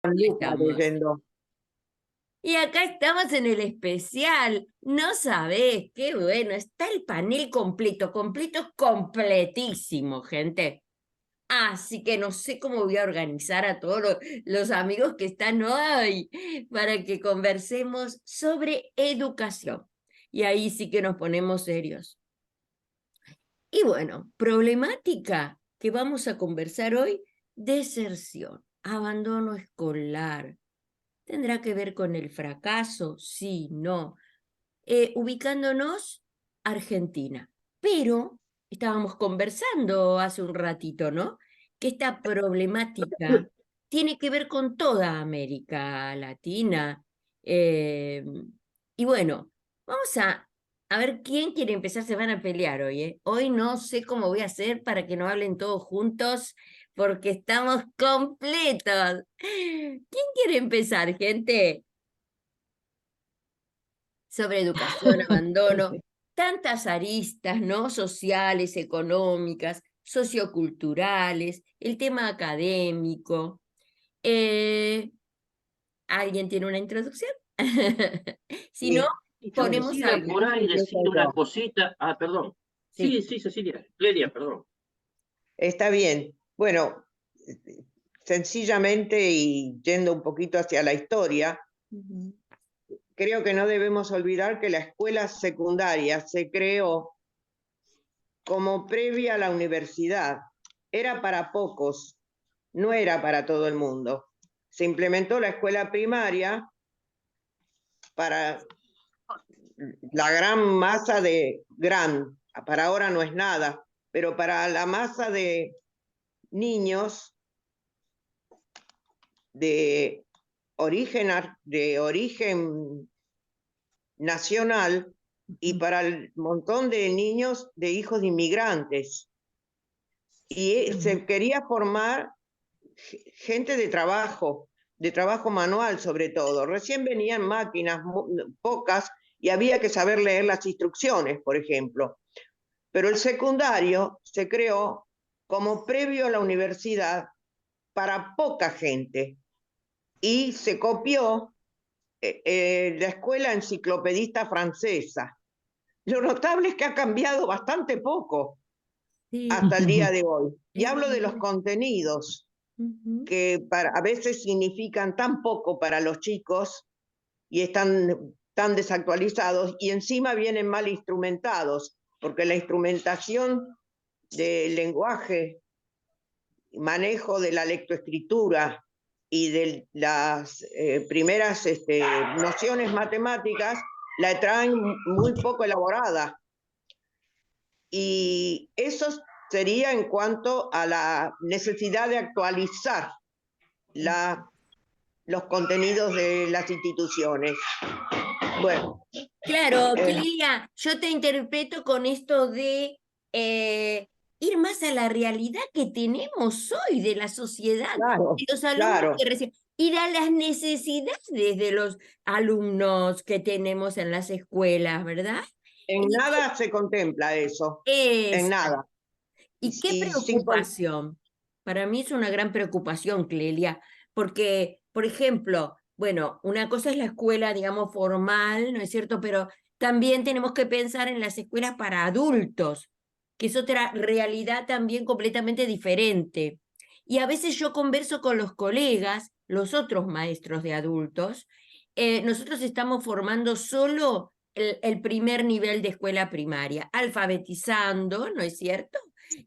Lucas Estamos. leyendo. Y acá estamos en el especial. No sabés, qué bueno. Está el panel completo, completísimo, gente. Así que no sé cómo voy a organizar a todos los amigos que están hoy para que conversemos sobre educación. Y ahí sí que nos ponemos serios. Y bueno, problemática que vamos a conversar hoy, deserción, abandono escolar. ¿Tendrá que ver con el fracaso? Sí, no. Ubicándonos, Argentina. Pero estábamos conversando hace un ratito, ¿no? Que esta problemática tiene que ver con toda América Latina. Eh, y bueno, vamos a ver quién quiere empezar. Se van a pelear hoy, ¿eh? Hoy no sé cómo voy a hacer para que no hablen todos juntos, porque estamos completos. ¿Quién quiere empezar, gente? Sobre educación, abandono, tantas aristas, ¿no? Sociales, económicas, socioculturales, el tema académico. Eh, ¿Alguien tiene una introducción? Si no, Sí, Y yo ponemos quisiera por algo. ahí empiezo decir una yo. cosita. Ah, perdón. Sí. Sí, sí, Cecilia. Lelia, perdón. Está bien. Bueno, sencillamente y yendo un poquito hacia la historia, Ujú. creo que no debemos olvidar que la escuela secundaria se creó como previa a la universidad. Era para pocos, no era para todo el mundo. Se implementó la escuela primaria para la gran masa para ahora no es nada, pero para la masa de niños de origen nacional y para el montón de niños de hijos de inmigrantes. Y se quería formar gente de trabajo manual sobre todo. Recién venían máquinas, pocas, y había que saber leer las instrucciones, por ejemplo. Pero el secundario se creó como previo a la universidad para poca gente y se copió la escuela enciclopedista francesa. Lo notable es que ha cambiado bastante poco Sí, hasta el día de hoy. Y es hablo de los verdad. contenidos Ujú. que a veces significan tan poco para los chicos y están tan desactualizados y encima vienen mal instrumentados, porque la instrumentación del lenguaje, manejo de la lectoescritura y de las primeras nociones matemáticas la traen muy poco elaborada. Y eso sería en cuanto a la necesidad de actualizar los contenidos de las instituciones. Bueno, Claro, eh, Clelia, yo te interpreto con esto de eh, ir más a la realidad que tenemos hoy de la sociedad, claro, de los alumnos claro. que reciben, ir a las necesidades de los alumnos que tenemos en las escuelas, ¿verdad? En Y nada se contempla eso, en es, nada. Y, y qué y sin, preocupación. Para mí es una gran preocupación, Clelia, porque, por ejemplo, bueno, una cosa es la escuela, digamos, formal, ¿no es cierto? Pero también tenemos que pensar en las escuelas para adultos, que es otra realidad también completamente diferente. Y a veces yo converso con los colegas, los otros maestros de adultos, nosotros estamos formando solo el primer nivel de escuela primaria, alfabetizando, ¿no es cierto?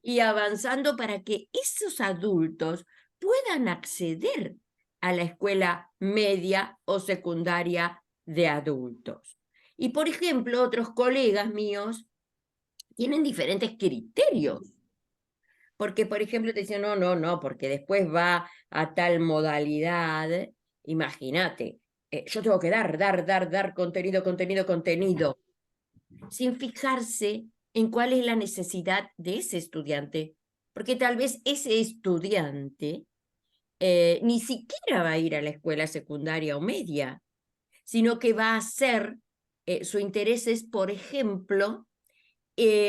Y avanzando para que esos adultos puedan acceder a la escuela media o secundaria de adultos. Y por ejemplo, otros colegas míos tienen diferentes criterios, porque por ejemplo te dicen, no, no, no, porque después va a tal modalidad, imagínate, yo tengo que dar contenido, contenido, contenido, sin fijarse en cuál es la necesidad de ese estudiante, porque tal vez ese estudiante ni siquiera va a ir a la escuela secundaria o media, sino que va a ser, su interés es, por ejemplo,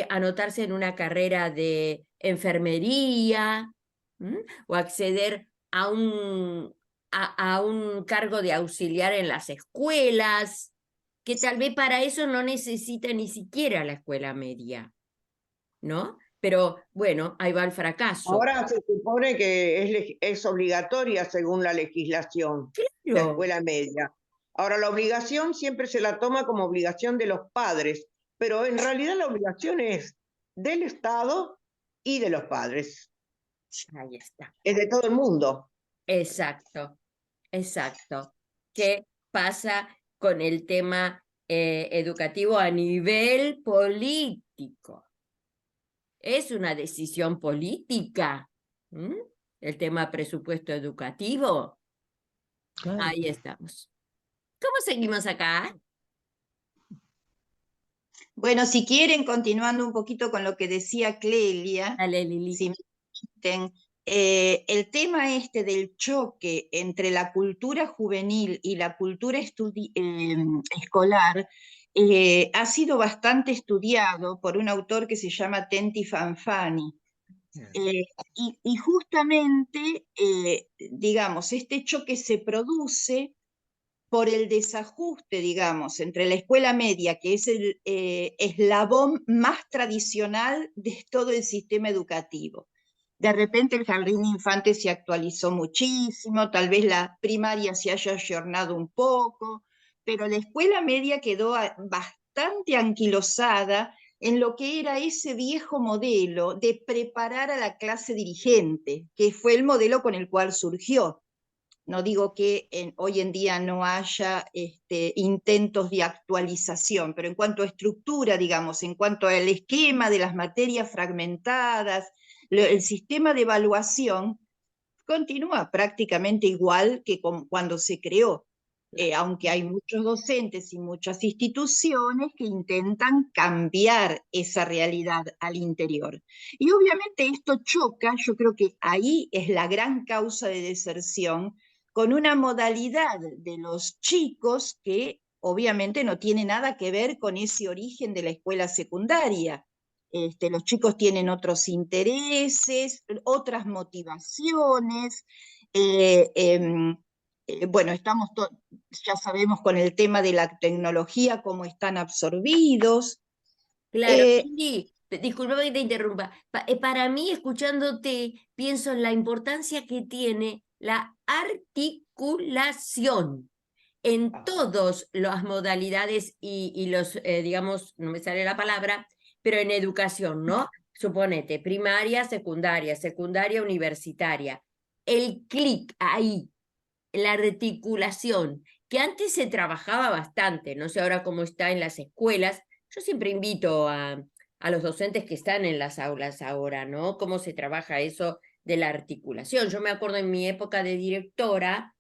anotarse en una carrera de enfermería, ¿m? O acceder a un cargo de auxiliar en las escuelas, que tal vez para eso no necesita ni siquiera la escuela media, ¿no? Pero bueno, ahí va el fracaso. Ahora se supone que es obligatoria según la legislación, la Claro, escuela media. Ahora, la obligación siempre se la toma como obligación de los padres, pero en realidad la obligación es del Estado y de los padres, ahí está. es de todo el mundo. Exacto, exacto. ¿Qué pasa con el tema educativo a nivel político? Es una decisión política. ¿M? El tema presupuesto educativo. Claro. Ahí estamos. ¿Cómo seguimos acá? Bueno, si quieren, continuando un poquito con lo que decía Clelia, Dale, Lili. si me permiten, el tema este del choque entre la cultura juvenil y la cultura escolar ha sido bastante estudiado por un autor que se llama Tenti Fanfani. Y justamente, digamos, este choque se produce por el desajuste, digamos, entre la escuela media, que es el eslabón más tradicional de todo el sistema educativo. De repente el jardín de infantes se actualizó muchísimo, tal vez la primaria se haya ayornado un poco, pero la escuela media quedó bastante anquilosada en lo que era ese viejo modelo de preparar a la clase dirigente, que fue el modelo con el cual surgió. No digo que hoy en día no haya intentos de actualización, pero en cuanto a estructura, digamos, en cuanto al esquema de las materias fragmentadas, el sistema de evaluación continúa prácticamente igual que cuando se creó, aunque hay muchos docentes y muchas instituciones que intentan cambiar esa realidad al interior. Y obviamente esto choca, yo creo que ahí es la gran causa de deserción, con una modalidad de los chicos que obviamente no tiene nada que ver con ese origen de la escuela secundaria. Los chicos tienen otros intereses, otras motivaciones. Bueno, ya sabemos con el tema de la tecnología cómo están absorbidos. Claro, Lili, disculpa que te interrumpa. Para mí, escuchándote, pienso en la importancia que tiene la articulación en todas las modalidades y los, digamos, no me sale la palabra, pero en educación, ¿no? Suponete, primaria, secundaria, universitaria. El clic ahí, la articulación, que antes se trabajaba bastante, no sé ahora cómo está en las escuelas. Yo siempre invito a los docentes que están en las aulas ahora, ¿no? Cómo se trabaja eso de la articulación. Yo me acuerdo en mi época de directora,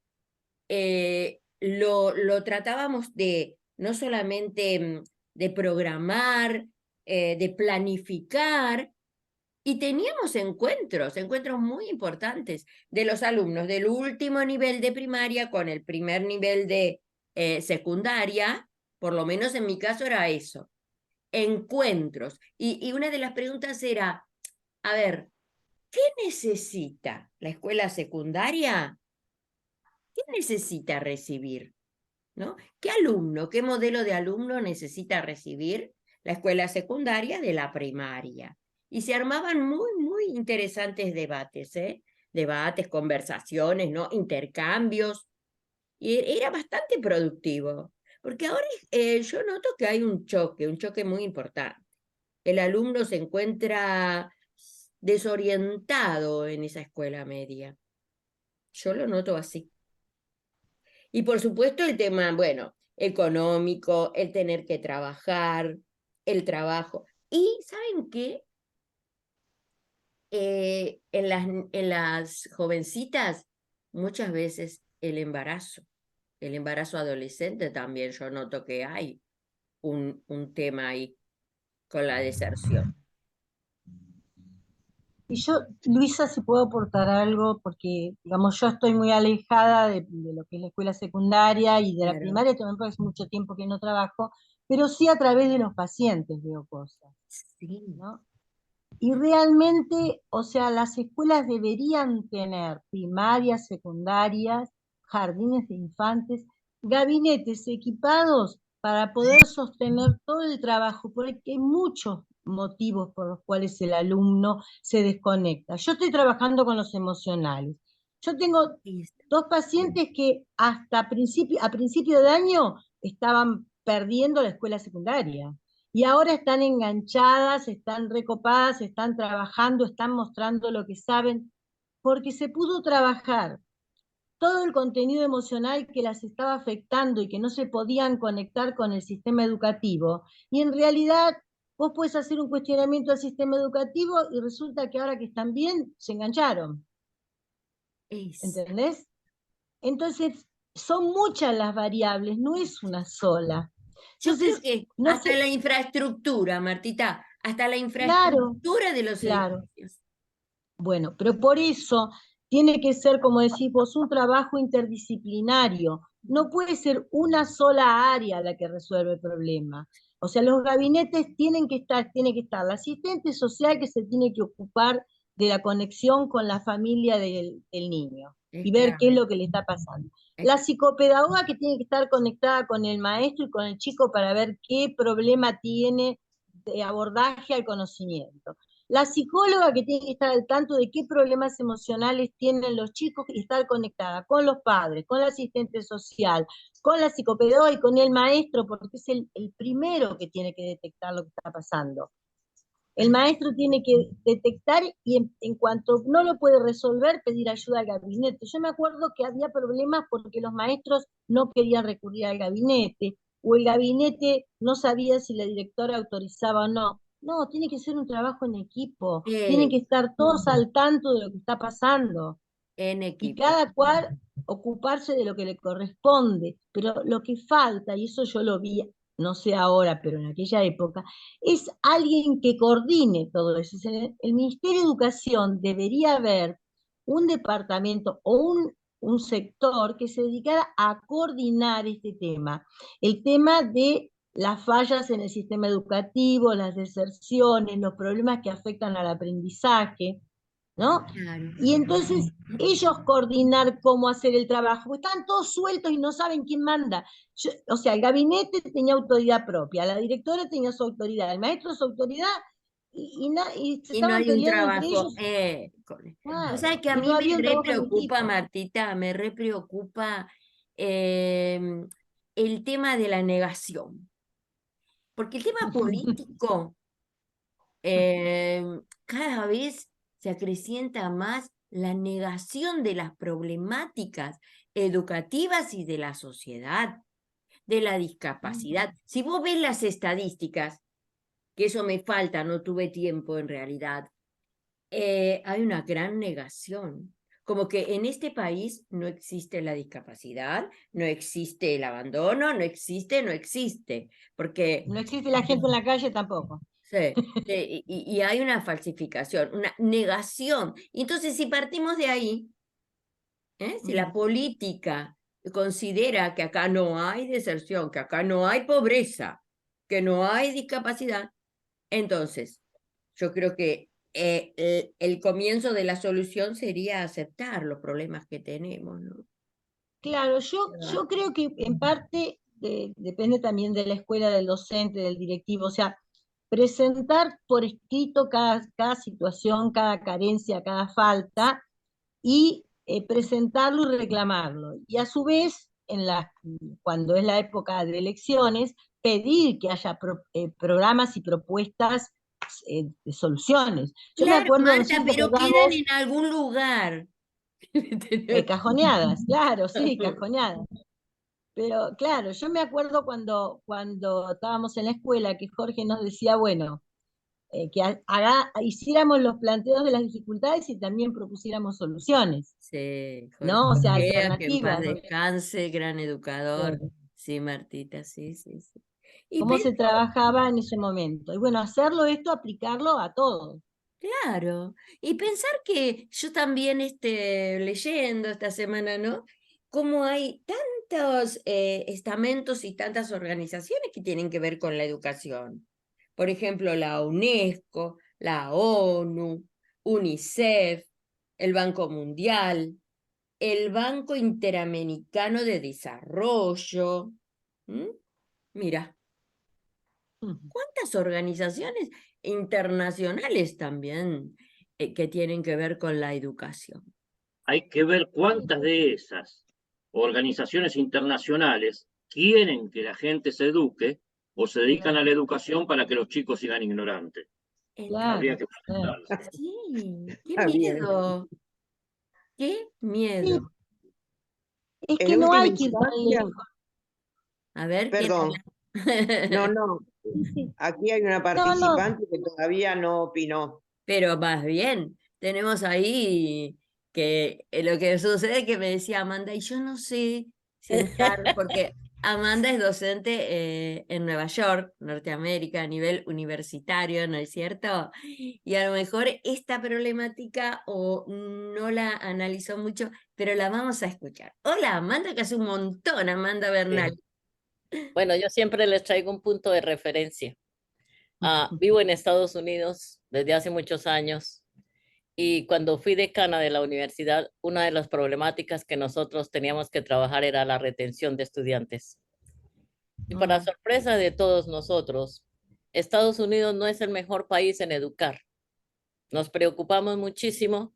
lo tratábamos de no solamente de programar, de planificar, y teníamos encuentros muy importantes de los alumnos del último nivel de primaria con el primer nivel de secundaria, por lo menos en mi caso era eso, encuentros. Y una de las preguntas era, a ver, ¿qué necesita la escuela secundaria? ¿Qué necesita recibir? ¿No? ¿Qué alumno, qué modelo de alumno necesita recibir la escuela secundaria de la primaria? Y se armaban muy interesantes debates, ¿eh? Debates, conversaciones, ¿no? Intercambios. Y era bastante productivo. Porque ahora yo noto que hay un choque muy importante. El alumno se encuentra desorientado en esa escuela media. Yo lo noto así. Y por supuesto el tema, bueno, económico, el tener que trabajar, el trabajo. Y ¿saben qué? En las jovencitas, muchas veces el embarazo adolescente también, yo noto que hay un tema ahí con la deserción. Y yo, Luisa, si puedo aportar algo, porque, digamos, yo estoy muy alejada de lo que es la escuela secundaria y de la Claro. primaria, también porque hace mucho tiempo que no trabajo, pero sí a través de los pacientes veo cosas, Sí. ¿no? Y realmente, o sea, las escuelas deberían tener primarias, secundarias, jardines de infantes, gabinetes equipados para poder sostener todo el trabajo, porque hay muchos motivos por los cuales el alumno se desconecta. Yo estoy trabajando con los emocionales. Yo tengo Listo. 2 pacientes que a principio de año estaban perdiendo la escuela secundaria. Y ahora están enganchadas, están recopadas, están trabajando, están mostrando lo que saben, porque se pudo trabajar todo el contenido emocional que las estaba afectando y que no se podían conectar con el sistema educativo. Y en realidad vos puedes hacer un cuestionamiento al sistema educativo y resulta que ahora que están bien, se engancharon. ¿Entendés? Entonces, son muchas las variables, no es una sola. Yo creo Entonces, que no hasta sé, la infraestructura, Martita, hasta la claro, infraestructura de los claro. edificios. Bueno, pero por eso tiene que ser, como decís vos, un trabajo interdisciplinario. No puede ser una sola área la que resuelve el problema. O sea, los gabinetes tiene que estar la asistente social que se tiene que ocupar de la conexión con la familia del niño Es y ver qué es clave. lo que le está pasando. La psicopedagoga que tiene que estar conectada con el maestro y con el chico para ver qué problema tiene de abordaje al conocimiento. La psicóloga que tiene que estar al tanto de qué problemas emocionales tienen los chicos y estar conectada con los padres, con la asistente social, con la psicopedagoga y con el maestro, porque es el primero que tiene que detectar lo que está pasando. El maestro tiene que detectar y en cuanto no lo puede resolver, pedir ayuda al gabinete. Yo me acuerdo que había problemas porque los maestros no querían recurrir al gabinete, o el gabinete no sabía si la directora autorizaba o no. No, tiene que ser un trabajo en equipo, tienen que estar todos al tanto de lo que está pasando En y equipo. cada cual ocuparse de lo que le corresponde. Pero lo que falta, y eso yo lo vi, no sé ahora, pero en aquella época, es alguien que coordine todo eso. O sea, el Ministerio de Educación debería haber un departamento o un sector que se dedicara a coordinar este tema. El tema de las fallas en el sistema educativo, las deserciones, los problemas que afectan al aprendizaje, ¿no? Claro. Y entonces ellos coordinar cómo hacer el trabajo, porque están todos sueltos y no saben quién manda. O sea, el gabinete tenía autoridad propia, la directora tenía su autoridad, el maestro su autoridad, y se Y no estaban hay un peleando entre trabajo. ellos. Vos sabés Claro, que a y no mí había me un re trabajo en preocupa, equipo. Martita, me re preocupa el tema de la negación. Porque el tema político cada vez se acrecienta más la negación de las problemáticas educativas y de la sociedad, de la discapacidad. Si vos ves las estadísticas, que eso me falta, no tuve tiempo en realidad, hay una gran negación. Como que en este país no existe la discapacidad, no existe el abandono, no existe, porque No existe la gente en la calle tampoco. sí, y hay una falsificación, una negación. Y entonces, si partimos de ahí, si la política considera que acá no hay deserción, que acá no hay pobreza, que no hay discapacidad, entonces yo creo que el comienzo de la solución sería aceptar los problemas que tenemos, ¿no? Claro, yo creo que en parte depende también de la escuela, del docente, del directivo, o sea, presentar por escrito cada situación, cada carencia, cada falta, y presentarlo y reclamarlo. Y a su vez, cuando es la época de elecciones, pedir que haya programas y propuestas de soluciones. Yo me Claro, acuerdo, no sé Marta, si te pero acordás quedan vos, en algún lugar. cajoneadas, claro, sí, cajoneadas. Pero claro, yo me acuerdo cuando estábamos en la escuela que Jorge nos decía, bueno, que hiciéramos los planteos de las dificultades y también propusiéramos soluciones, Sí, Jorge ¿no? O sea, Gea, que en paz alternativas. descanse, gran educador. Claro. Sí, Martita, sí, sí, sí. Y Cómo se pienso, trabajaba en ese momento. Y bueno, hacerlo esto, aplicarlo a todo. claro, y pensar que yo también leyendo esta semana, ¿no? Cómo hay tantos estamentos y tantas organizaciones que tienen que ver con la educación. Por ejemplo, la UNESCO, la ONU, UNICEF, el Banco Mundial. el Banco Interamericano de Desarrollo. ¿Mm? Mira, ¿cuántas organizaciones internacionales también que tienen que ver con la educación? Hay que ver cuántas de esas organizaciones internacionales quieren que la gente se eduque o se dedican a la educación para que los chicos sigan ignorantes. Habría Claro, que claro. preguntarse. Sí, qué Está bien. miedo, qué miedo. Es En que no última hay que darle. instancia, A ver, ¿quién perdón, no, habla? no, Sí, sí. aquí hay una No, no, participante que todavía no opinó. Pero más bien, tenemos ahí que lo que sucede es que me decía Amanda, y yo no sé sentar, porque Amanda es docente en Nueva York, Norteamérica, a nivel universitario, ¿no es cierto? Y a lo mejor esta problemática o no la analizó mucho, pero la vamos a escuchar. Hola, Amanda, que hace un montón, Amanda Bernal. Bueno, yo siempre les traigo un punto de referencia. Vivo en Estados Unidos desde hace muchos años y cuando fui decana de la universidad, una de las problemáticas que nosotros teníamos que trabajar era la retención de estudiantes. Y para Mm. sorpresa de todos nosotros, Estados Unidos no es el mejor país en educar. Nos preocupamos muchísimo.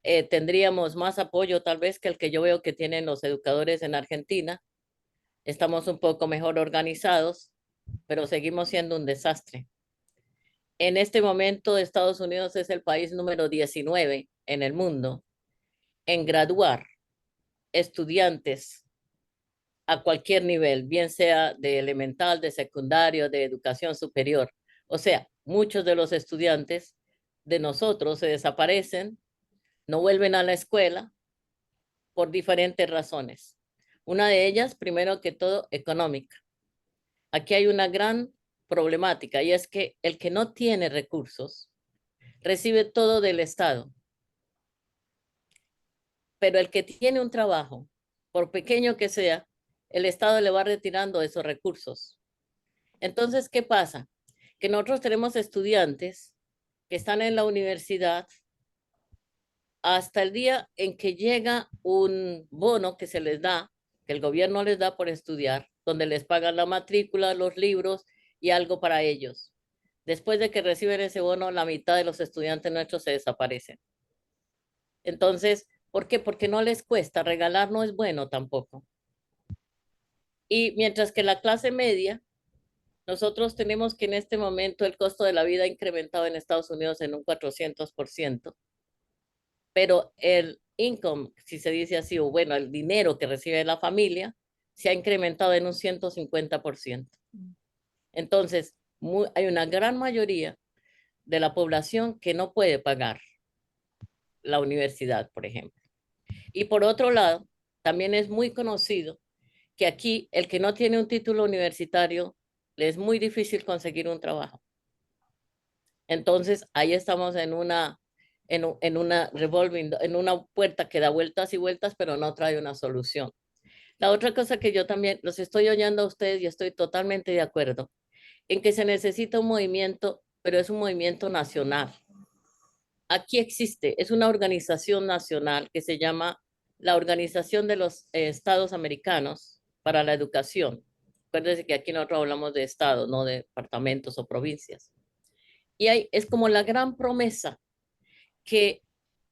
Tendríamos más apoyo tal vez que el que yo veo que tienen los educadores en Argentina. Estamos un poco mejor organizados, pero seguimos siendo un desastre. En este momento, Estados Unidos es el país número 19 en el mundo en graduar estudiantes a cualquier nivel, bien sea de elemental, de secundario, de educación superior. O sea, muchos de los estudiantes de nosotros se desaparecen, no vuelven a la escuela por diferentes razones. Una de ellas, primero que todo, económica. Aquí hay una gran problemática y es que el que no tiene recursos recibe todo del Estado, pero el que tiene un trabajo, por pequeño que sea, el Estado le va retirando esos recursos. Entonces, ¿qué pasa? Que nosotros tenemos estudiantes que están en la universidad hasta el día en que llega un bono que se les da, que el gobierno les da por estudiar, donde les pagan la matrícula, los libros y algo para ellos. Después de que reciben ese bono, la mitad de los estudiantes nuestros se desaparecen. Entonces, ¿por qué? Porque no les cuesta, regalar no es bueno tampoco. Y mientras que la clase media, nosotros tenemos que en este momento el costo de la vida ha incrementado en Estados Unidos en un 400%, pero el income, si se dice así, o bueno, el dinero que recibe la familia, se ha incrementado en un 150%. Entonces, hay una gran mayoría de la población que no puede pagar la universidad, por ejemplo. Y por otro lado, también es muy conocido que aquí el que no tiene un título universitario le es muy difícil conseguir un trabajo. Entonces, ahí estamos en una revolving, en una puerta que da vueltas y vueltas, pero no trae una solución. La otra cosa que yo también los estoy oyendo a ustedes y estoy totalmente de acuerdo en que se necesita un movimiento, pero es un movimiento nacional. Aquí existe, es una organización nacional que se llama la Organización de los Estados Americanos para la Educación. Acuérdense que aquí nosotros hablamos de estados, no de departamentos o provincias. Y es como la gran promesa que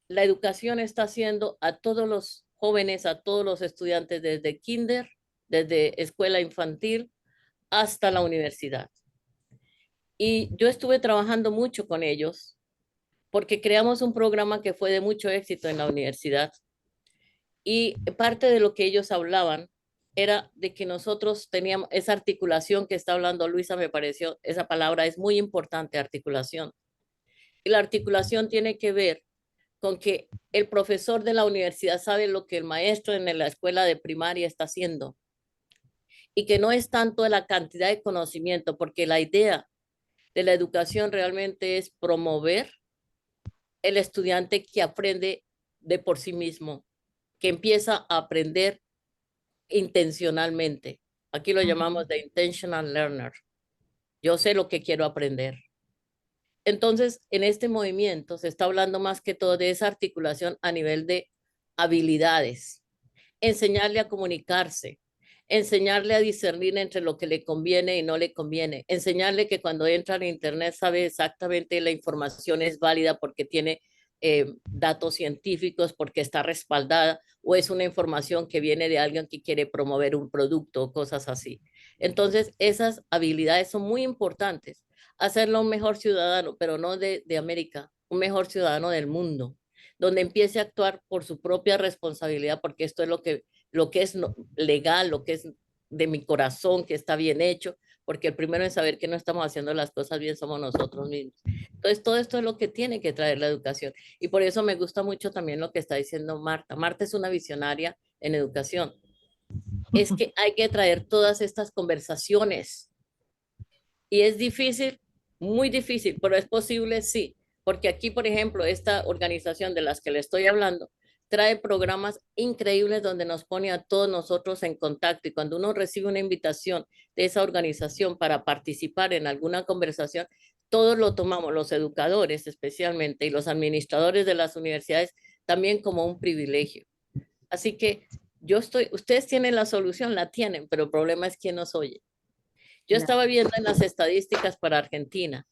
la educación está haciendo a todos los jóvenes, a todos los estudiantes, desde kinder, desde escuela infantil hasta la universidad. Y yo estuve trabajando mucho con ellos porque creamos un programa que fue de mucho éxito en la universidad. Y parte de lo que ellos hablaban era de que nosotros teníamos esa articulación que está hablando Luisa, me pareció, esa palabra es muy importante, articulación. Y la articulación tiene que ver con que el profesor de la universidad sabe lo que el maestro en la escuela de primaria está haciendo y que no es tanto la cantidad de conocimiento, porque la idea de la educación realmente es promover el estudiante que aprende de por sí mismo, que empieza a aprender intencionalmente. Aquí lo llamamos de intentional learner. Yo sé lo que quiero aprender. Entonces, en este movimiento se está hablando más que todo de esa articulación a nivel de habilidades, enseñarle a comunicarse, enseñarle a discernir entre lo que le conviene y no le conviene, enseñarle que cuando entra en internet sabe exactamente la información es válida porque tiene datos científicos, porque está respaldada, o es una información que viene de alguien que quiere promover un producto o cosas así. Entonces, esas habilidades son muy importantes. Hacerlo un mejor ciudadano, pero no de América, un mejor ciudadano del mundo, donde empiece a actuar por su propia responsabilidad, porque esto es lo que es legal, lo que es de mi corazón, que está bien hecho, porque el primero en saber que no estamos haciendo las cosas bien somos nosotros mismos. Entonces, todo esto es lo que tiene que traer la educación. Y por eso me gusta mucho también lo que está diciendo Marta. Marta es una visionaria en educación. Es que hay que traer todas estas conversaciones. Y es difícil, muy difícil, pero es posible, sí. Porque aquí, por ejemplo, esta organización de las que le estoy hablando, trae programas increíbles donde nos pone a todos nosotros en contacto, y cuando uno recibe una invitación de esa organización para participar en alguna conversación, todos lo tomamos, los educadores especialmente y los administradores de las universidades también, como un privilegio. Así que ustedes tienen la solución, la tienen, pero el problema es quién nos oye. Yo estaba viendo en las estadísticas para Argentina.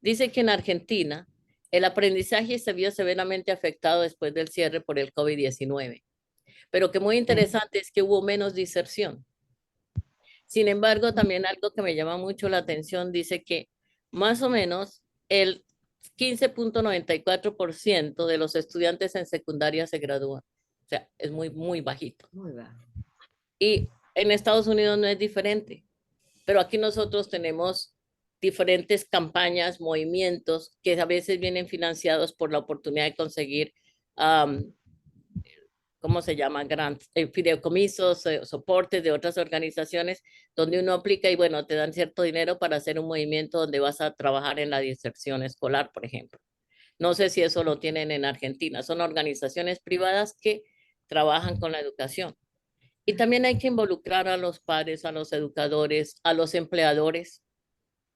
Dice que en Argentina el aprendizaje se vio severamente afectado después del cierre por el COVID-19, pero que muy interesante es que hubo menos diserción. Sin embargo, también algo que me llama mucho la atención dice que más o menos el 15.94% de los estudiantes en secundaria se gradúan. O sea, es muy, muy bajito. Muy bajo. Y en Estados Unidos no es diferente, pero aquí nosotros tenemos diferentes campañas, movimientos que a veces vienen financiados por la oportunidad de conseguir, ¿cómo se llama? Grants, fideicomisos, soportes de otras organizaciones donde uno aplica y bueno, te dan cierto dinero para hacer un movimiento donde vas a trabajar en la diserción escolar, por ejemplo. No sé si eso lo tienen en Argentina. Son organizaciones privadas que trabajan con la educación. Y también hay que involucrar a los padres, a los educadores, a los empleadores,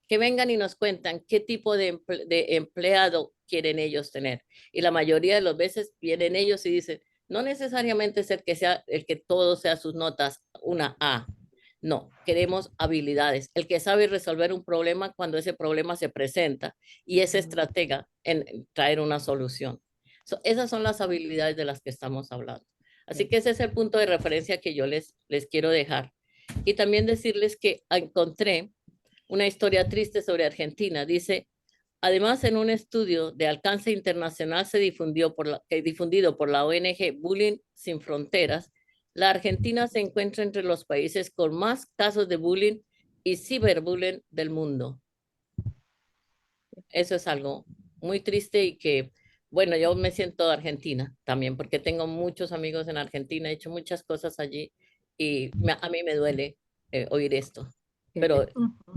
que vengan y nos cuentan qué tipo de empleado quieren ellos tener. Y la mayoría de las veces vienen ellos y dicen, no necesariamente es el que todo sea sus notas una A. No, queremos habilidades. El que sabe resolver un problema cuando ese problema se presenta y es estratega en traer una solución. Esas son las habilidades de las que estamos hablando. Así que ese es el punto de referencia que yo les quiero dejar. Y también decirles que encontré una historia triste sobre Argentina. Dice, además, en un estudio de alcance internacional difundido por la ONG Bullying Sin Fronteras, la Argentina se encuentra entre los países con más casos de bullying y ciberbullying del mundo. Eso es algo muy triste y que, bueno, yo me siento argentina también porque tengo muchos amigos en Argentina, he hecho muchas cosas allí y a mí me duele oír esto, pero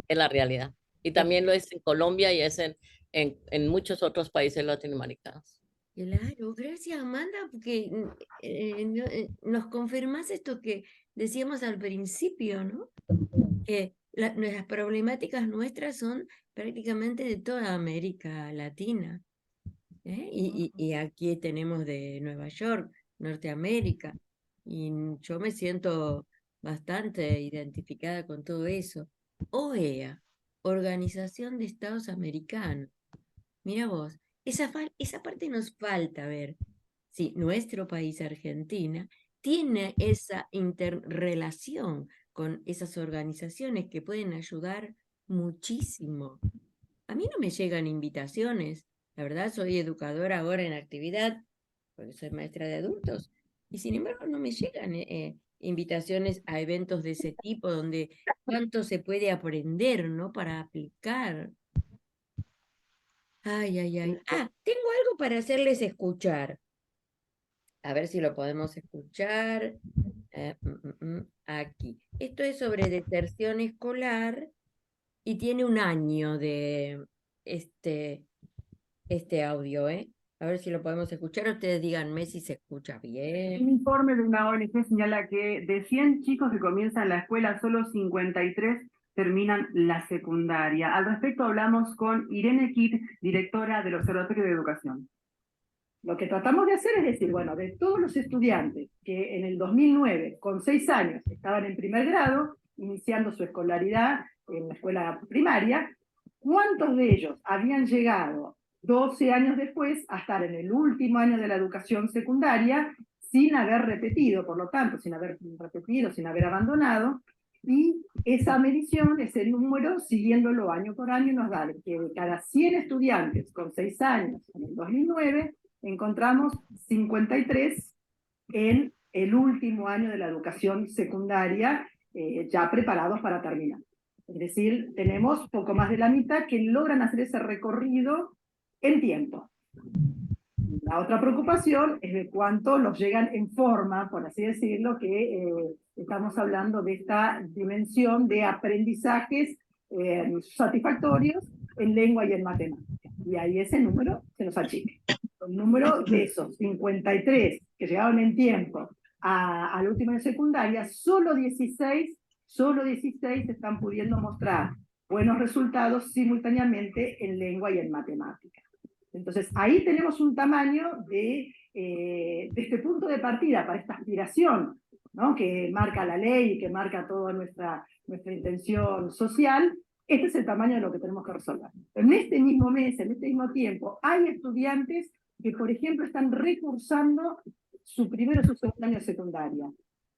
es la realidad. Y también lo es en Colombia y es en muchos otros países latinoamericanos. Claro, gracias Amanda, porque nos confirmás esto que decíamos al principio, ¿no? Que las problemáticas nuestras son prácticamente de toda América Latina, ¿eh? Y aquí tenemos de Nueva York, Norteamérica, y yo me siento bastante identificada con todo eso. OEA, Organización de Estados Americanos. Mira vos, esa parte nos falta ver. Sí, nuestro país, Argentina, tiene esa interrelación con esas organizaciones que pueden ayudar muchísimo. A mí no me llegan invitaciones. La verdad, soy educadora ahora en actividad, porque soy maestra de adultos. Y sin embargo, no me llegan invitaciones a eventos de ese tipo, donde cuánto se puede aprender, ¿no? Para aplicar. Ay, ay, ay. Ah, tengo algo para hacerles escuchar. A ver si lo podemos escuchar. Aquí. Esto es sobre deserción escolar y tiene un año de este audio, ¿eh? A ver si lo podemos escuchar. Ustedes díganme si se escucha Un bien. informe de una ONG señala que de 100 chicos que comienzan la escuela, solo 53 terminan la secundaria. Al respecto hablamos con Irene Kitt, directora del Observatorio de Educación. Lo que tratamos de hacer es decir, bueno, de todos los estudiantes que en el 2009, con 6 años, estaban en primer grado, iniciando su escolaridad en la escuela primaria, ¿cuántos de ellos habían llegado 12 años después a estar en el último año de la educación secundaria sin haber repetido, por lo tanto, sin haber repetido, sin haber abandonado? Y esa medición, ese número, siguiéndolo año por año, nos da que de cada 100 estudiantes con 6 años en el 2009, encontramos 53 en el último año de la educación secundaria, ya preparados para terminar. Es decir, tenemos poco más de la mitad que logran hacer ese recorrido en tiempo. La otra preocupación es de cuánto los llegan en forma, por así decirlo, que estamos hablando de esta dimensión de aprendizajes satisfactorios en lengua y en matemáticas. Y ahí ese número se nos achica. El número de esos 53 que llegaron en tiempo al último año de secundaria, solo 16 están pudiendo mostrar buenos resultados simultáneamente en lengua y en matemáticas. Entonces, ahí tenemos un tamaño de este punto de partida para esta aspiración, ¿no?, que marca la ley y que marca toda nuestra intención social. Este es el tamaño de lo que tenemos que resolver. En este mismo mes, en este mismo tiempo, hay estudiantes que, por ejemplo, están recursando su primero o su segundo año de secundaria.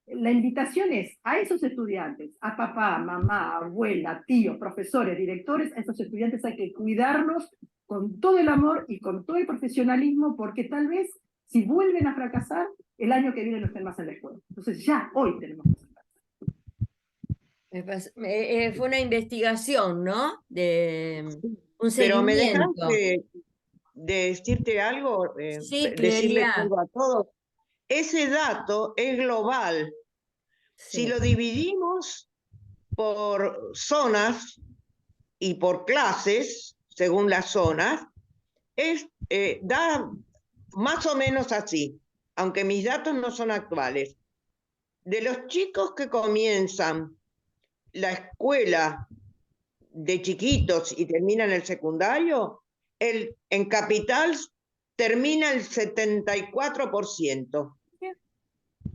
La invitación es a esos estudiantes, a papá, mamá, abuela, tíos, profesores, directores, a esos estudiantes hay que cuidarlos con todo el amor y con todo el profesionalismo, porque tal vez, si vuelven a fracasar, el año que viene no estén más en la escuela. Entonces ya hoy tenemos que hacer. Fue una investigación, ¿no? De un Pero me dejas seguimiento. de decirte algo, Sí, decirles Clelia. algo a todos. Ese dato es global. Si Sí. lo dividimos por zonas y por clases, según las zonas, da más o menos así, aunque mis datos no son actuales. De los chicos que comienzan la escuela de chiquitos y terminan el secundario, en Capital termina el 74%.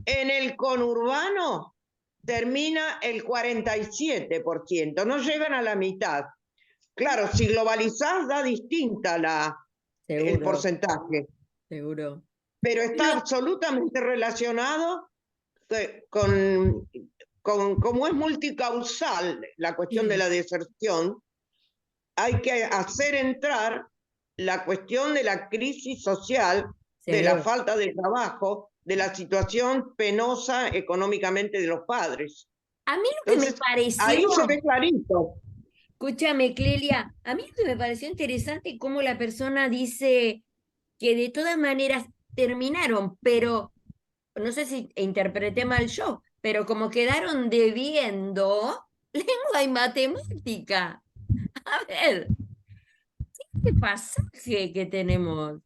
En el conurbano termina el 47%, no llegan a la mitad. Claro, si globalizás da distinta el porcentaje. Seguro. Pero está absolutamente relacionado con como es multicausal la cuestión de la deserción, hay que hacer entrar la cuestión de la crisis social, de la falta de trabajo, de la situación penosa económicamente de los padres. A mí lo que me pareció... Ahí se ve clarito. Escúchame, Clelia, a mí lo que me pareció interesante cómo la persona dice que de todas maneras terminaron, pero no sé si interpreté mal yo, pero como quedaron debiendo lengua y matemática. A ver, ¿qué pasaje que tenemos?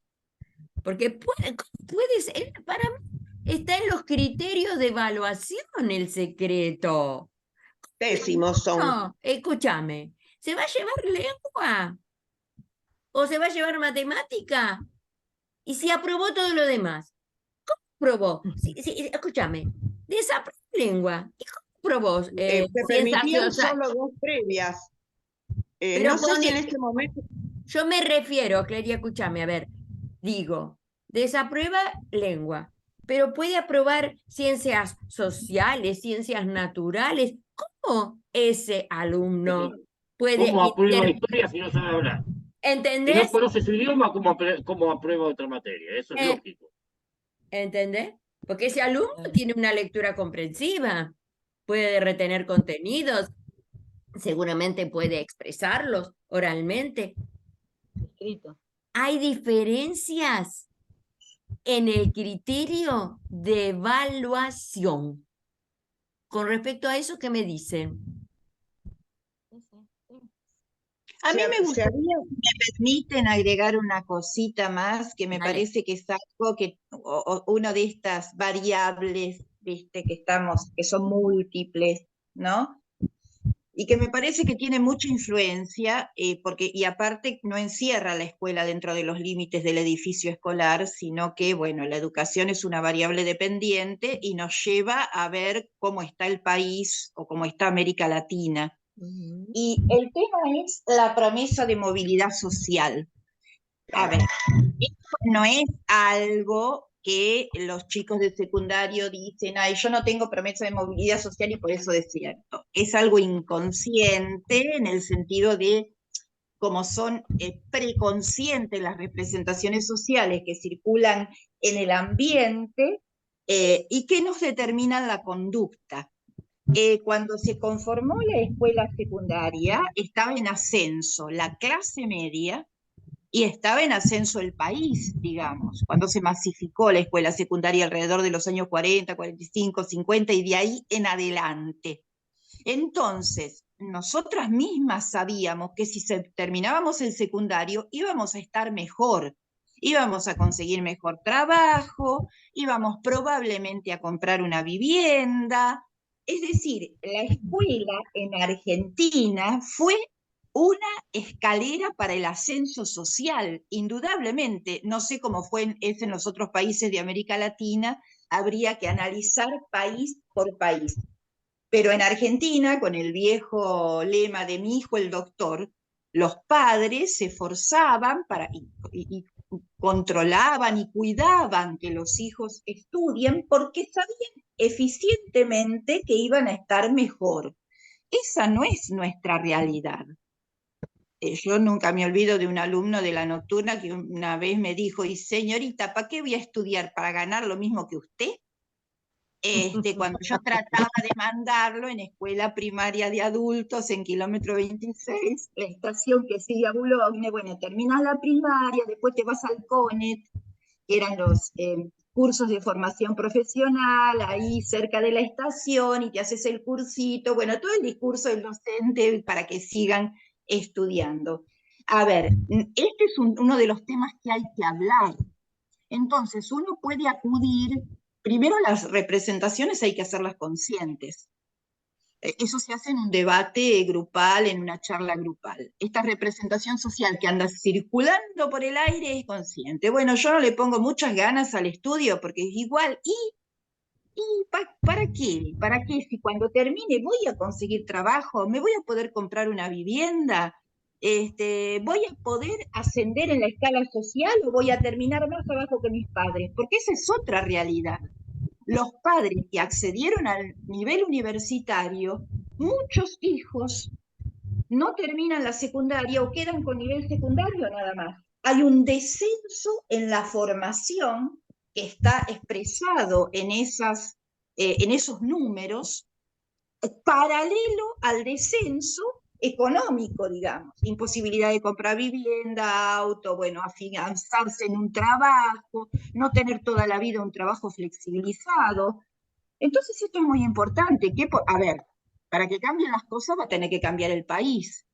Porque puede ser, para mí está en los criterios de evaluación el secreto. Pésimos son. No, escúchame, ¿se va a llevar lengua? ¿O se va a llevar matemática? ¿Y si aprobó todo lo demás? ¿Cómo aprobó? Escúchame, desaprobó lengua. ¿Y cómo aprobó Se permitían solo 2 previas. No sé si en este momento... Yo me refiero, Clelia, escúchame, a ver, digo, desaprueba lengua, pero puede aprobar ciencias sociales, ciencias naturales. ¿Cómo ese alumno puede... ¿Cómo aprueba historia si no sabe hablar? ¿Entendés? Si no conoce su idioma, ¿cómo aprueba otra materia? Eso es lógico. ¿Entendés? Porque ese alumno tiene una lectura comprensiva, puede retener contenidos, seguramente puede expresarlos oralmente. Escrito. Hay diferencias en el criterio de evaluación. Con respecto a eso, ¿qué me dicen? A mí me gustaría, si me permiten, agregar una cosita más, que me parece que es algo que, una de estas variables, viste, que son múltiples, ¿no? y que me parece que tiene mucha influencia, y aparte no encierra la escuela dentro de los límites del edificio escolar, sino que, bueno, la educación es una variable dependiente y nos lleva a ver cómo está el país o cómo está América Latina. Y el tema es la promesa de movilidad social. A ver, esto no es algo que los chicos de secundario dicen, ay, yo no tengo promesa de movilidad social y por eso desierto. Es algo inconsciente en el sentido de como son preconscientes las representaciones sociales que circulan en el ambiente y que nos determinan la conducta. Cuando se conformó la escuela secundaria, estaba en ascenso la clase media y estaba en ascenso el país, digamos, cuando se masificó la escuela secundaria alrededor de los años 40, 45, 50 y de ahí en adelante. Entonces, nosotras mismas sabíamos que si terminábamos el secundario íbamos a estar mejor, íbamos a conseguir mejor trabajo, íbamos probablemente a comprar una vivienda. Es decir, la escuela en Argentina fue una escalera para el ascenso social, indudablemente. No sé cómo es en los otros países de América Latina, habría que analizar país por país. Pero en Argentina, con el viejo lema de mi hijo el doctor, los padres se esforzaban y controlaban y cuidaban que los hijos estudien porque sabían eficientemente que iban a estar mejor. Esa no es nuestra realidad. Yo nunca me olvido de un alumno de la nocturna que una vez me dijo, y señorita, ¿para qué voy a estudiar? ¿Para ganar lo mismo que usted? Cuando yo trataba de mandarlo en escuela primaria de adultos en kilómetro 26, la estación que sigue a Boulogne, bueno, terminas la primaria, después te vas al CONET, que eran los cursos de formación profesional, ahí cerca de la estación, y te haces el cursito, bueno, todo el discurso del docente para que sigan estudiando. A ver, este es uno de los temas que hay que hablar. Entonces, uno puede acudir, primero las representaciones hay que hacerlas conscientes. Eso se hace en un debate grupal, en una charla grupal. Esta representación social que anda circulando por el aire es consciente. Bueno, yo no le pongo muchas ganas al estudio porque es igual. ¿Para qué? ¿Para qué? Si cuando termine voy a conseguir trabajo, me voy a poder comprar una vivienda, voy a poder ascender en la escala social o voy a terminar más abajo que mis padres, porque esa es otra realidad. Los padres que accedieron al nivel universitario, muchos hijos no terminan la secundaria o quedan con nivel secundario nada más. Hay un descenso en la formación que está expresado en esos números, paralelo al descenso económico, digamos, imposibilidad de comprar vivienda, auto, bueno, afianzarse en un trabajo, no tener toda la vida un trabajo flexibilizado. Entonces esto es muy importante, a ver, para que cambien las cosas va a tener que cambiar el país.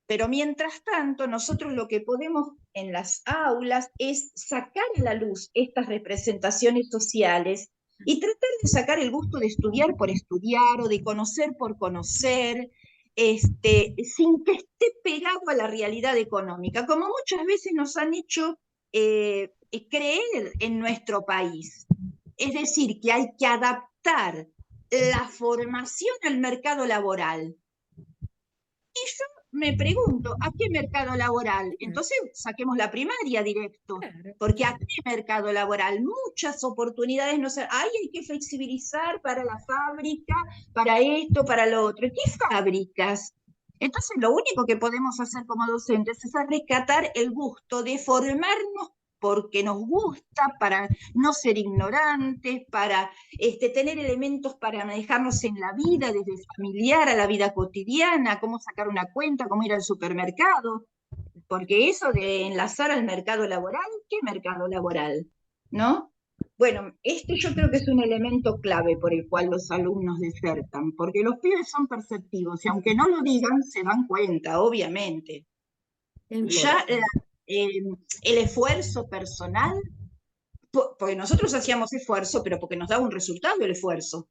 Pero mientras tanto, nosotros lo que podemos en las aulas es sacar a la luz estas representaciones sociales y tratar de sacar el gusto de estudiar por estudiar o de conocer por conocer, sin que esté pegado a la realidad económica, como muchas veces nos han hecho creer en nuestro país. Es decir, que hay que adaptar la formación al mercado laboral. Y yo me pregunto, ¿a qué mercado laboral? Entonces saquemos la primaria directo, porque ¿a qué mercado laboral? Muchas oportunidades no se... hay que flexibilizar para la fábrica, para esto, para lo otro. ¿Qué fábricas? Entonces lo único que podemos hacer como docentes es rescatar el gusto de formarnos porque nos gusta, para no ser ignorantes, para tener elementos para manejarnos en la vida, desde familiar a la vida cotidiana, cómo sacar una cuenta, cómo ir al supermercado, porque eso de enlazar al mercado laboral, ¿qué mercado laboral? ¿No? Bueno, yo creo que es un elemento clave por el cual los alumnos desertan, porque los pibes son perceptivos y aunque no lo digan, se dan cuenta, obviamente. Ya el esfuerzo personal, porque nosotros hacíamos esfuerzo, pero porque nos daba un resultado el esfuerzo.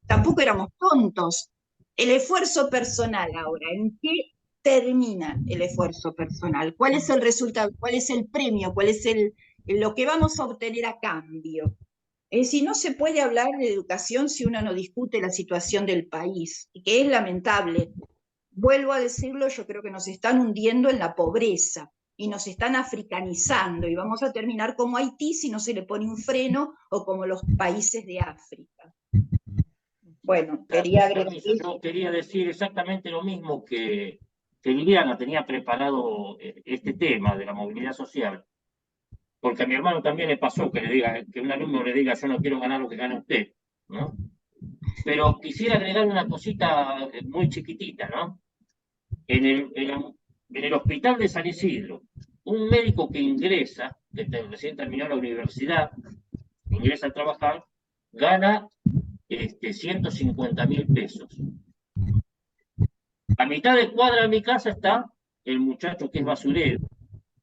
Tampoco éramos tontos. El esfuerzo personal ahora, ¿en qué termina el esfuerzo personal? ¿Cuál es el resultado? ¿Cuál es el premio? ¿Cuál es lo que vamos a obtener a cambio? Es decir, no se puede hablar de educación si uno no discute la situación del país, y que es lamentable. Vuelvo a decirlo, yo creo que nos están hundiendo en la pobreza y nos están africanizando, y vamos a terminar como Haití si no se le pone un freno, o como los países de África. Bueno, quería agregar. Yo quería decir exactamente lo mismo que Liliana tenía preparado este tema de la movilidad social, porque a mi hermano también le pasó que un alumno le diga yo no quiero ganar lo que gana usted, ¿no? Pero quisiera agregar una cosita muy chiquitita, ¿no? En el hospital de San Isidro, un médico que ingresa, que recién terminó la universidad, ingresa a trabajar, gana 150.000 pesos. A mitad de cuadra de mi casa está el muchacho que es basurero,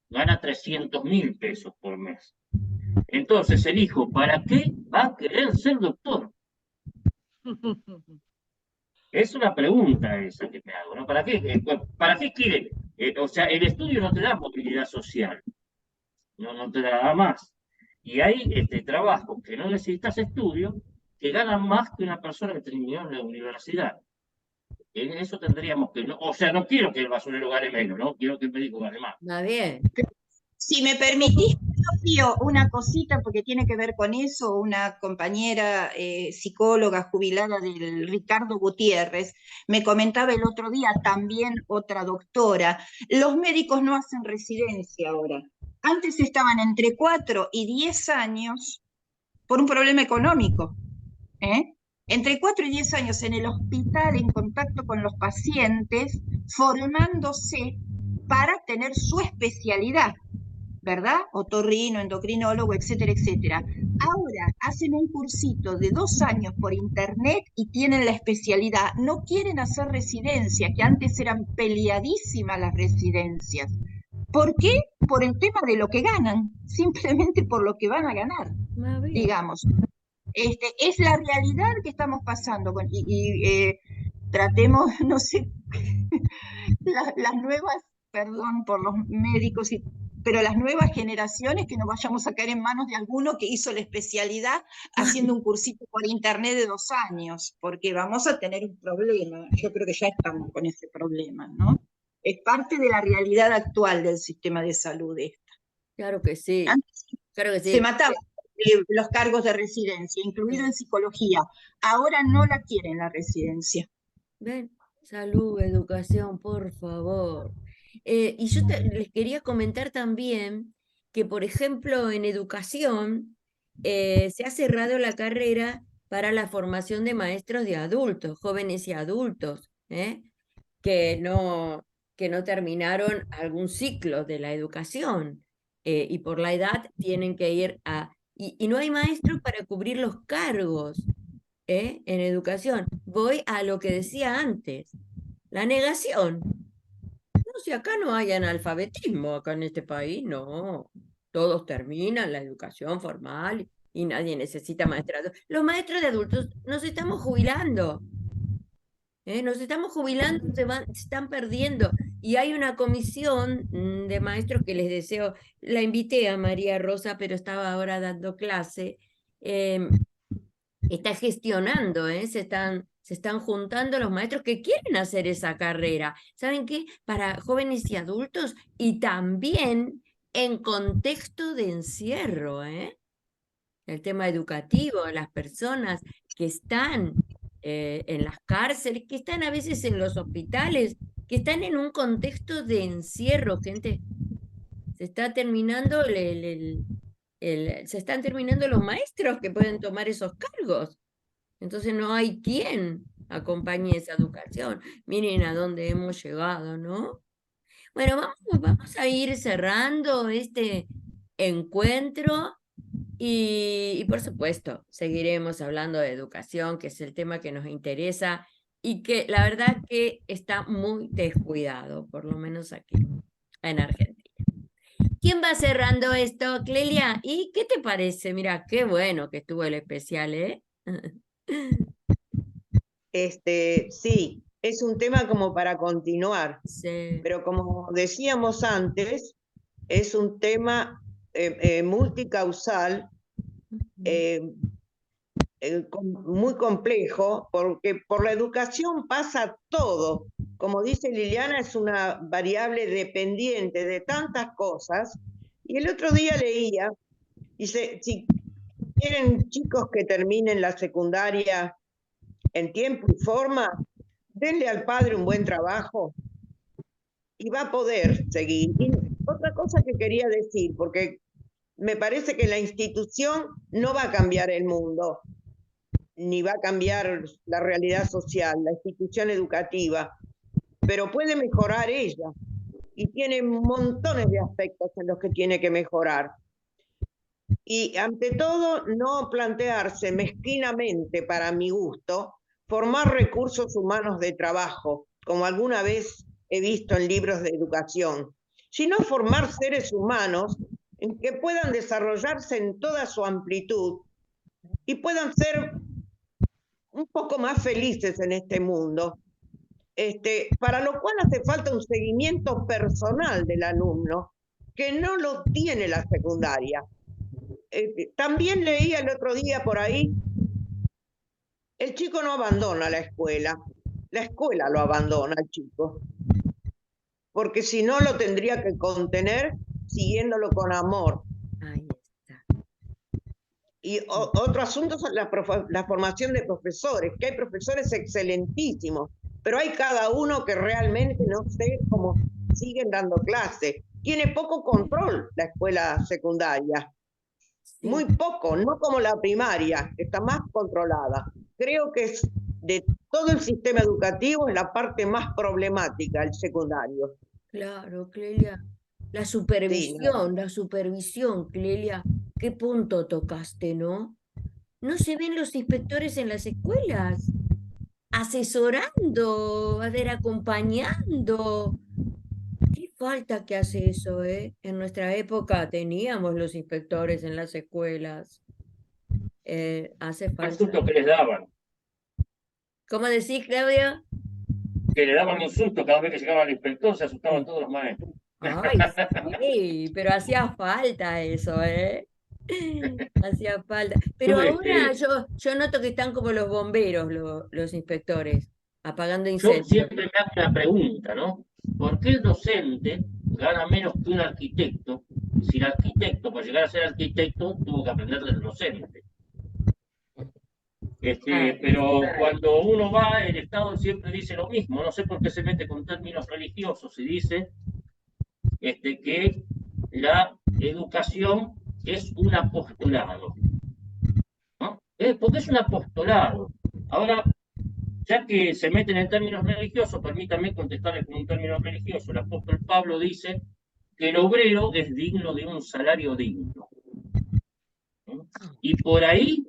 gana 300.000 pesos por mes. Entonces el hijo, ¿para qué va a querer ser doctor? Es una pregunta esa que me hago, ¿no? ¿Para qué quiere? O sea, el estudio no te da movilidad social, no te da nada más. Y hay trabajos que no necesitas estudio, que ganan más que una persona que terminó en la universidad. En eso tendríamos que, o sea, no quiero que el basurero gane menos, ¿no? Quiero que el médico gane más. Está bien. Si me permitís, Rocío, una cosita, porque tiene que ver con eso, una compañera psicóloga jubilada del Ricardo Gutiérrez, me comentaba el otro día, también otra doctora, los médicos no hacen residencia ahora. Antes estaban entre 4 y 10 años por un problema económico, entre 4 y 10 años en el hospital, en contacto con los pacientes, formándose para tener su especialidad, ¿verdad? Otorrino, endocrinólogo, etcétera, etcétera. Ahora hacen un cursito de 2 años por internet y tienen la especialidad. No quieren hacer residencia, que antes eran peleadísimas las residencias. ¿Por qué? Por el tema de lo que ganan, simplemente por lo que van a ganar, digamos. Es la realidad que estamos pasando, tratemos, no sé, las nuevas, perdón por los médicos, pero las nuevas generaciones, que no vayamos a caer en manos de alguno que hizo la especialidad haciendo un cursito por internet de 2 años, porque vamos a tener un problema. Yo creo que ya estamos con ese problema, ¿no? Es parte de la realidad actual del sistema de salud esta. Claro que sí. Antes Claro que sí. se mataban los cargos de residencia, incluido en psicología. Ahora no la quieren la residencia. Ven, salud, educación, por favor. Y yo les quería comentar también que, por ejemplo, en educación se ha cerrado la carrera para la formación de maestros de adultos, jóvenes y adultos, que no terminaron algún ciclo de la educación y por la edad tienen que ir a... Y no hay maestros para cubrir los cargos en educación. Voy a lo que decía antes, la negación. No, si acá no hay analfabetismo, acá en este país, no. Todos terminan la educación formal y nadie necesita maestros. Los maestros de adultos nos estamos jubilando. Nos estamos jubilando, se están perdiendo. Y hay una comisión de maestros que les deseo, la invité a María Rosa, pero estaba ahora dando clase, está gestionando, se están juntando los maestros que quieren hacer esa carrera. ¿Saben qué? Para jóvenes y adultos y también en contexto de encierro, el tema educativo, las personas que están en las cárceles, que están a veces en los hospitales, que están en un contexto de encierro, gente. Se está terminando se están terminando los maestros que pueden tomar esos cargos. Entonces no hay quien acompañe esa educación. Miren a dónde hemos llegado, ¿no? Bueno, vamos a ir cerrando este encuentro y por supuesto seguiremos hablando de educación, que es el tema que nos interesa y que la verdad que está muy descuidado, por lo menos aquí en Argentina. ¿Quién va cerrando esto, Clelia? ¿Y qué te parece? Mira, qué bueno que estuvo el especial, ¿eh? Sí, es un tema como para continuar, Sí. pero como decíamos antes, es un tema multicausal, muy complejo, porque por la educación pasa todo. Como dice Liliana, es una variable dependiente de tantas cosas. Y el otro día leía, dice, si quieren chicos que terminen la secundaria en tiempo y forma, denle al padre un buen trabajo y va a poder seguir. Y otra cosa que quería decir, porque me parece que la institución no va a cambiar el mundo, ni va a cambiar la realidad social, la institución educativa, pero puede mejorar ella y tiene montones de aspectos en los que tiene que mejorar. Y ante todo, no plantearse mezquinamente, para mi gusto, formar recursos humanos de trabajo, como alguna vez he visto en libros de educación, sino formar seres humanos en que puedan desarrollarse en toda su amplitud y puedan ser un poco más felices en este mundo. Para lo cual hace falta un seguimiento personal del alumno, que no lo tiene la secundaria. También leía el otro día por ahí, el chico no abandona la escuela lo abandona al chico, porque si no lo tendría que contener siguiéndolo con amor. Ahí está. Y otro asunto es la formación de profesores, que hay profesores excelentísimos, pero hay cada uno que realmente no sé cómo siguen dando clase. Tiene poco control la escuela secundaria, Sí. muy poco, no como la primaria, que está más controlada. Creo que es de todo el sistema educativo es la parte más problemática, el secundario. Claro, Clelia. La Sí, supervisión, Clelia. ¿Qué punto tocaste, no? No se ven los inspectores en las escuelas, asesorando, a ver, acompañando. Qué falta que hace eso, ¿eh? En nuestra época teníamos los inspectores en las escuelas. Hace El falta. susto que les daban, ¿Cómo decís, Claudia? que le daban un susto cada vez que llegaba el inspector, se asustaban todos los maestros. Ay, sí, pero hacía falta eso, ¿eh? Hacía falta. Pero Yo, ahora yo noto que están como los bomberos, los inspectores, apagando yo incendios. siempre me hago una pregunta, ¿no? ¿Por qué el docente gana menos que un arquitecto si el arquitecto, para llegar a ser arquitecto, tuvo que aprender del docente? Pero cuando uno va, el Estado siempre dice lo mismo. No sé por qué se mete con términos religiosos y dice que la educación es un apostolado, ¿no? Porque es un apostolado. Ahora, ya que se meten en términos religiosos, permítanme contestarles con un término religioso. El apóstol Pablo dice que el obrero es digno de un salario digno, ¿no? Y por ahí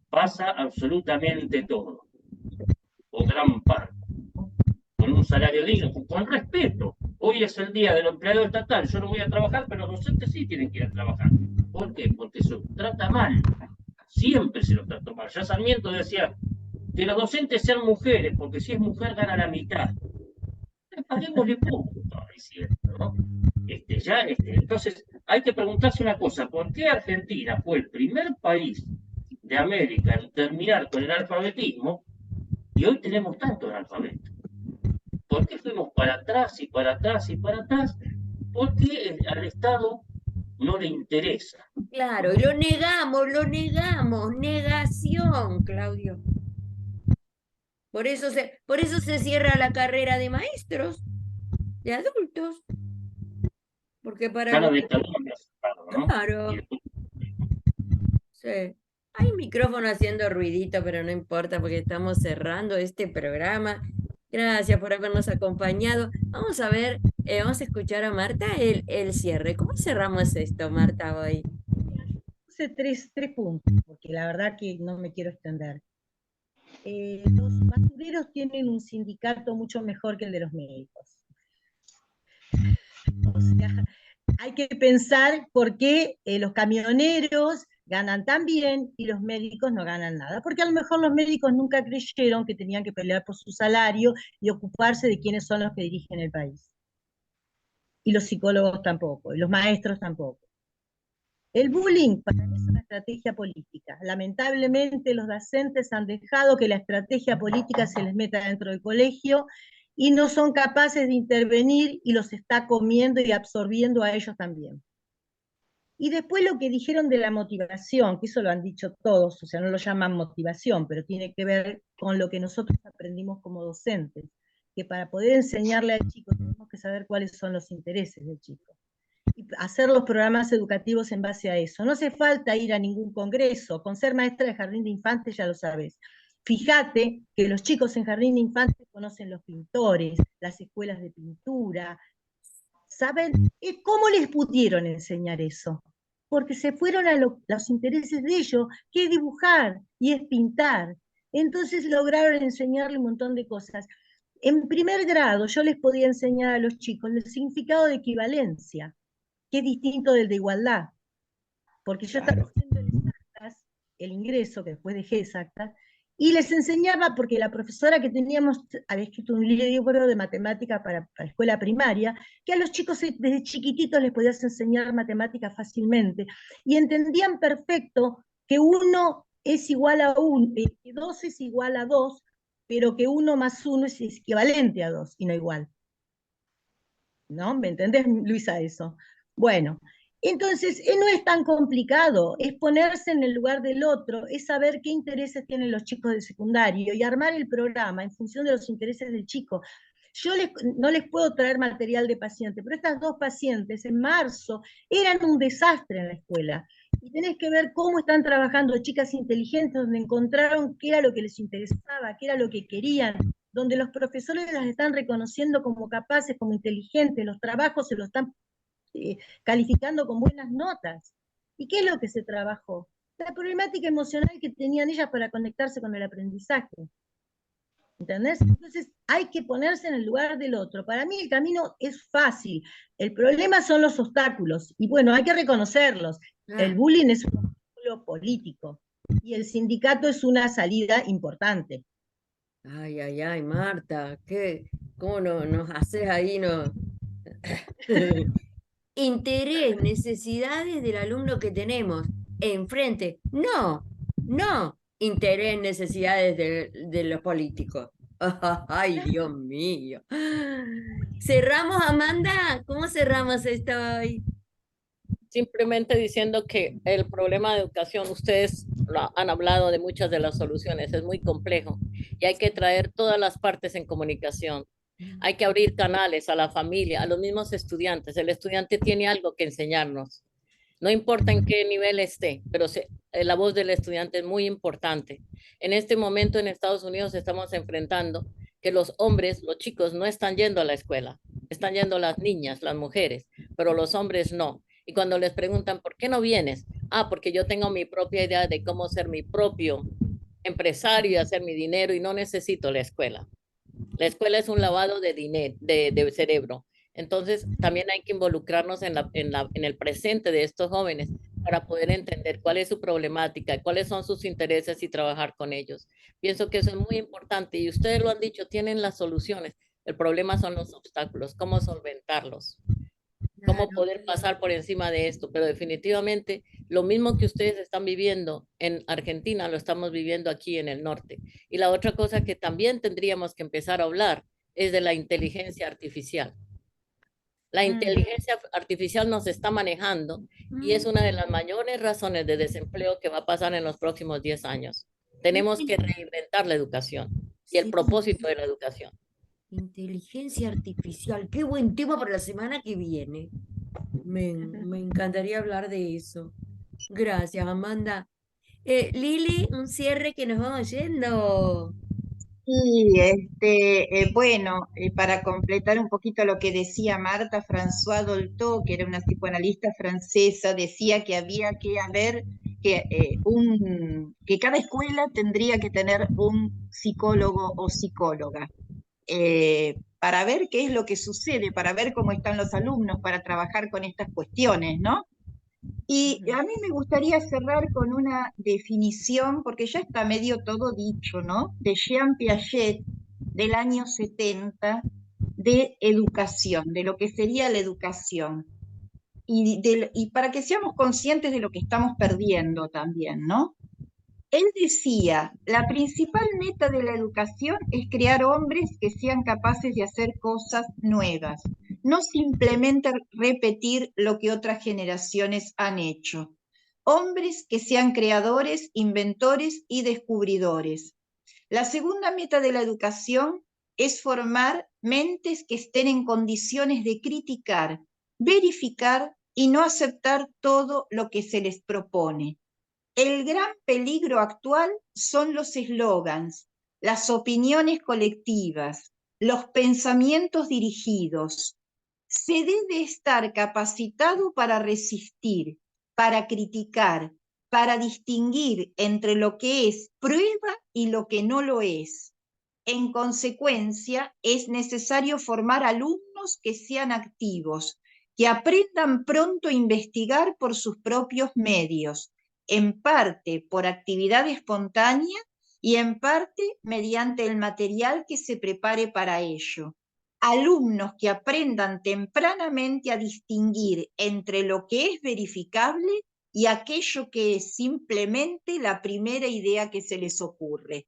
pasa absolutamente todo, o gran parte, ¿no? Con un salario digno, con respeto. Hoy es el día del empleado estatal, yo no voy a trabajar, pero los docentes sí tienen que ir a trabajar. ¿Por qué? Porque se trata mal, siempre se lo trató mal. Ya Sarmiento decía que los docentes sean mujeres, porque si es mujer gana la mitad. Paguémosle poco, estaba diciendo, ¿no? Entonces, hay que preguntarse una cosa, ¿por qué Argentina fue el primer país de América en terminar con el alfabetismo y hoy tenemos tanto analfabeto? ¿Por qué fuimos para atrás y para atrás y para atrás? Porque al Estado no le interesa. Claro, y lo negamos, negación, Claudio. Por eso se cierra la carrera de maestros, de adultos. Porque para Ya la el... dictadura me ha cerrado, ¿no? Claro, sí. Hay micrófono haciendo ruidito, pero no importa porque estamos cerrando este programa. Gracias por habernos acompañado. Vamos a ver, vamos a escuchar a Marta el cierre. ¿Cómo cerramos esto, Marta, hoy? Puse tres puntos, porque la verdad que no me quiero extender. Los basureros tienen un sindicato mucho mejor que el de los médicos. O sea, hay que pensar por qué los camioneros ganan tan bien y los médicos no ganan nada, porque a lo mejor los médicos nunca creyeron que tenían que pelear por su salario y ocuparse de quiénes son los que dirigen el país. Y los psicólogos tampoco, y los maestros tampoco. El bullying para mí es una estrategia política. Lamentablemente los docentes han dejado que la estrategia política se les meta dentro del colegio y no son capaces de intervenir y los está comiendo y absorbiendo a ellos también. Y después lo que dijeron de la motivación, que eso lo han dicho todos, o sea, no lo llaman motivación, pero tiene que ver con lo que nosotros aprendimos como docentes, que para poder enseñarle al chico tenemos que saber cuáles son los intereses del chico. Y hacer los programas educativos en base a eso. No hace falta ir a ningún congreso, con ser maestra de jardín de infantes ya lo sabes. Fíjate que los chicos en jardín de infantes conocen los pintores, las escuelas de pintura, ¿saben? ¿Cómo les pudieron enseñar eso? Porque se fueron a los intereses de ellos, que es dibujar y es pintar. Entonces lograron enseñarle un montón de cosas. En primer grado yo les podía enseñar a los chicos el significado de equivalencia, que es distinto del de igualdad, porque yo estaba haciendo exactas, el ingreso, que después dejé exactas, y les enseñaba, porque la profesora que teníamos había escrito un libro de matemática para escuela primaria, que a los chicos desde chiquititos les podías enseñar matemáticas fácilmente, y entendían perfecto que 1 es igual a 1, que 2 es igual a 2, pero que 1 más 1 es equivalente a 2, y no igual. ¿No? ¿Me entendés, Luisa, eso? Bueno, entonces no es tan complicado, es ponerse en el lugar del otro, es saber qué intereses tienen los chicos de secundario y armar el programa en función de los intereses del chico. Yo no les puedo traer material de paciente, pero estas 2 pacientes en marzo eran un desastre en la escuela. Y tenés que ver cómo están trabajando chicas inteligentes, donde encontraron qué era lo que les interesaba, qué era lo que querían, donde los profesores las están reconociendo como capaces, como inteligentes, los trabajos se los están calificando con buenas notas. ¿Y qué es lo que se trabajó? La problemática emocional que tenían ellas para conectarse con el aprendizaje. ¿Entendés? Entonces hay que ponerse en el lugar del otro. Para mí el camino es fácil. El problema son los obstáculos. Y bueno, hay que reconocerlos. El bullying es un obstáculo político. Y el sindicato es una salida importante. Ay, ay, ay, Marta, ¿cómo nos haces ahí? Interés, necesidades del alumno que tenemos enfrente. No, interés, necesidades de los políticos. Ay, Dios mío. ¿Cerramos, Amanda? ¿Cómo cerramos esto hoy? Simplemente diciendo que el problema de educación, ustedes han hablado de muchas de las soluciones, es muy complejo y hay que traer todas las partes en comunicación. Hay que abrir canales a la familia, a los mismos estudiantes. El estudiante tiene algo que enseñarnos. No importa en qué nivel esté, pero la voz del estudiante es muy importante. En este momento en Estados Unidos estamos enfrentando que los hombres, los chicos, no están yendo a la escuela. Están yendo las niñas, las mujeres, pero los hombres no. Y cuando les preguntan, ¿por qué no vienes? Ah, porque yo tengo mi propia idea de cómo ser mi propio empresario y hacer mi dinero y no necesito la escuela. La escuela es un lavado de dinero, de cerebro. Entonces, también hay que involucrarnos en el presente de estos jóvenes para poder entender cuál es su problemática, cuáles son sus intereses y trabajar con ellos. Pienso que eso es muy importante y ustedes lo han dicho, tienen las soluciones. El problema son los obstáculos, cómo solventarlos, cómo poder pasar por encima de esto. Pero definitivamente lo mismo que ustedes están viviendo en Argentina, lo estamos viviendo aquí en el norte. Y la otra cosa que también tendríamos que empezar a hablar es de la inteligencia artificial. La inteligencia artificial nos está manejando y es una de las mayores razones de desempleo que va a pasar en los próximos 10 años. Tenemos que reinventar la educación y el propósito de la educación. Inteligencia artificial, qué buen tema para la semana que viene. Me encantaría hablar de eso. Gracias, Amanda. Lili, un cierre que nos vamos yendo. Sí, bueno, para completar un poquito lo que decía Marta, François Dolto, que era una psicoanalista francesa, decía que había que haber que cada escuela tendría que tener un psicólogo o psicóloga para ver qué es lo que sucede, para ver cómo están los alumnos, para trabajar con estas cuestiones, ¿no? Y a mí me gustaría cerrar con una definición, porque ya está medio todo dicho, ¿no? De Jean Piaget, del año 70, de educación, de lo que sería la educación. Y para que seamos conscientes de lo que estamos perdiendo también, ¿no? Él decía, la principal meta de la educación es crear hombres que sean capaces de hacer cosas nuevas, no simplemente repetir lo que otras generaciones han hecho. Hombres que sean creadores, inventores y descubridores. La segunda meta de la educación es formar mentes que estén en condiciones de criticar, verificar y no aceptar todo lo que se les propone. El gran peligro actual son los eslogans, las opiniones colectivas, los pensamientos dirigidos. Se debe estar capacitado para resistir, para criticar, para distinguir entre lo que es prueba y lo que no lo es. En consecuencia, es necesario formar alumnos que sean activos, que aprendan pronto a investigar por sus propios medios, en parte por actividad espontánea y en parte mediante el material que se prepare para ello. Alumnos que aprendan tempranamente a distinguir entre lo que es verificable y aquello que es simplemente la primera idea que se les ocurre.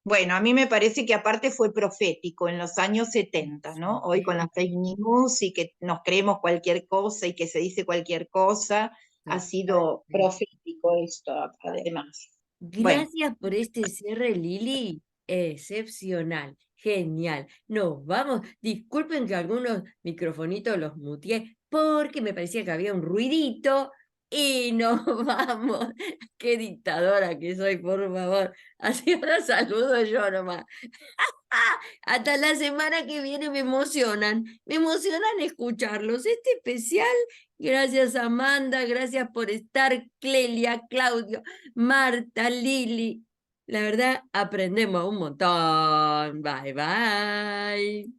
Bueno, a mí me parece que aparte fue profético en los años 70, ¿no? Hoy con las fake news y que nos creemos cualquier cosa y que se dice cualquier cosa, ha sido profético esto, además. Bueno, Gracias por este cierre, Lili. Excepcional, genial. Nos vamos. Disculpen que algunos microfonitos los muteé porque me parecía que había un ruidito y nos vamos. Qué dictadora que soy, por favor. Así ahora saludo yo nomás. Hasta la semana que viene me emocionan escucharlos. Este especial, gracias Amanda, gracias por estar, Clelia, Claudio, Marta, Lili. La verdad, aprendemos un montón. Bye, bye.